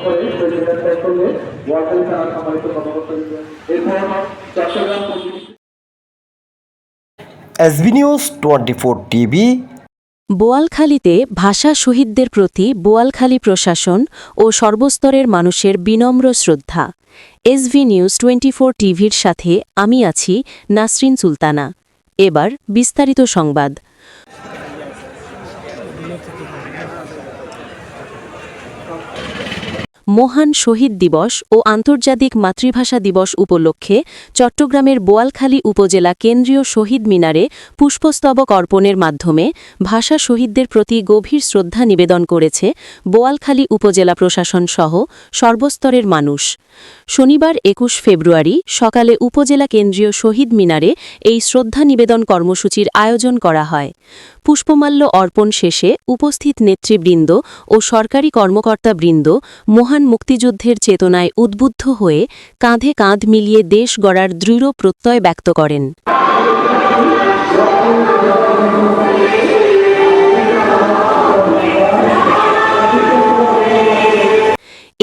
করে প্রেসিডেন্টের সঙ্গে ওয়ার্কারি থানা সম্মানিত কর্মকর্তা এরপর চট্টগ্রাম এসবি নিউজ 24 টিভি। বোয়ালখালীতে ভাষা শহীদদের প্রতি বোয়ালখালী প্রশাসন ও সর্বস্তরের মানুষের বিনম্র শ্রদ্ধা। এসবি নিউজ 24 টিভির সাথে আমি আছি নাসরিন সুলতানা। এবার বিস্তারিত সংবাদ। মহান শহীদ দিবস ও আন্তর্জাতিক মাতৃভাষা দিবস উপলক্ষে চট্টগ্রামের বোয়ালখালী উপজেলা কেন্দ্রীয় শহীদ মিনারে পুষ্পস্তবক অর্পণের মাধ্যমে ভাষা শহীদদের প্রতি গভীর শ্রদ্ধা নিবেদন করেছে বোয়ালখালী উপজেলা প্রশাসন সহ সর্বস্তরের মানুষ। শনিবার ২১ ফেব্রুয়ারি সকালে উপজেলা কেন্দ্রীয় শহীদ মিনারে এই শ্রদ্ধা নিবেদন কর্মসূচির আয়োজন করা হয়। পুষ্পমাল্য অর্পণ শেষে উপস্থিত নেতৃবৃন্দ ও সরকারি কর্মকর্তাবৃন্দ মহান মুক্তিযুদ্ধের চেতনায় উদ্বুদ্ধ হয়ে কাঁধে কাঁধ মিলিয়ে দেশ গড়ার দৃঢ় প্রত্যয় ব্যক্ত করেন।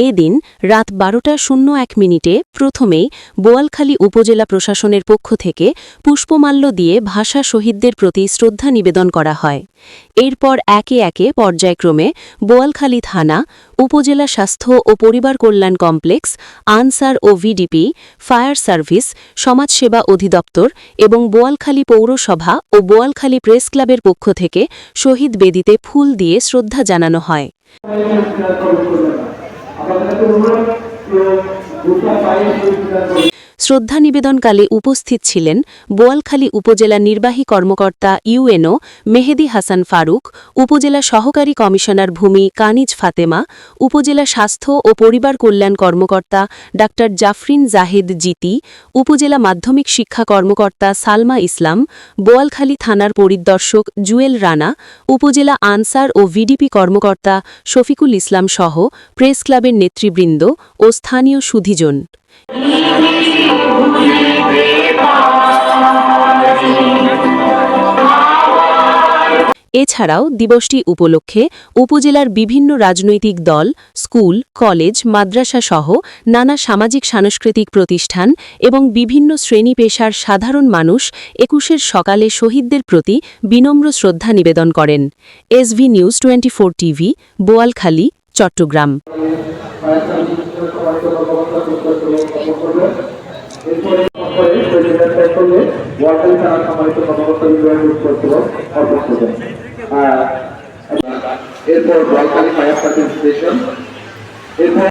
এদিন রাত 12:01 প্রথমেই বোয়ালখালী উপজেলা প্রশাসনের পক্ষ থেকে পুষ্পমাল্য দিয়ে ভাষা শহীদদের প্রতি শ্রদ্ধা নিবেদন করা হয়। এরপর একে একে পর্যায়ক্রমে বোয়ালখালী থানা, উপজেলা স্বাস্থ্য ও পরিবার কল্যাণ কমপ্লেক্স, আনসার ও ভিডিপি, ফায়ার সার্ভিস, সমাজসেবা অধিদপ্তর এবং বোয়ালখালী পৌরসভা ও বোয়ালখালী প্রেস ক্লাবের পক্ষ থেকে শহীদ বেদিতে ফুল দিয়ে শ্রদ্ধা জানানো হয়। শ্রদ্ধা নিবেদনকালে উপস্থিত ছিলেন বোয়ালখালী উপজেলা নির্বাহী কর্মকর্তা ইউএনও মেহেদি হাসান ফারুক, উপজেলা সহকারী কমিশনার ভূমি কানিজ ফাতেমা, উপজেলা স্বাস্থ্য ও পরিবার কল্যাণ কর্মকর্তা ডা জাফরিন জাহেদ জিতি, উপজেলা মাধ্যমিক শিক্ষা কর্মকর্তা সালমা ইসলাম, বোয়ালখালী থানার পরিদর্শক জুয়েল রানা, উপজেলা আনসার ও ভিডিপি কর্মকর্তা শফিকুল ইসলাম সহ প্রেস ক্লাবের নেতৃবৃন্দ ও স্থানীয় সুধীজন। এছাড়াও দিবসটি উপলক্ষে উপজেলার বিভিন্ন রাজনৈতিক দল, স্কুল, কলেজ, মাদ্রাসা সহ নানা সামাজিক সাংস্কৃতিক প্রতিষ্ঠান এবং বিভিন্ন শ্রেণী পেশার সাধারণ মানুষ ২১ সকালে শহীদদের প্রতি বিনম্র শ্রদ্ধা নিবেদন করেন। SB news 24 TV, Boalkhali, Chattogram. প্রেসিডেন্টের সঙ্গে ওয়ার্কারি থানা সম্মানিত কর্মকর্তা এরপর বোয়ালখালী ফায়ার সার্ভিস স্টেশন, এরপর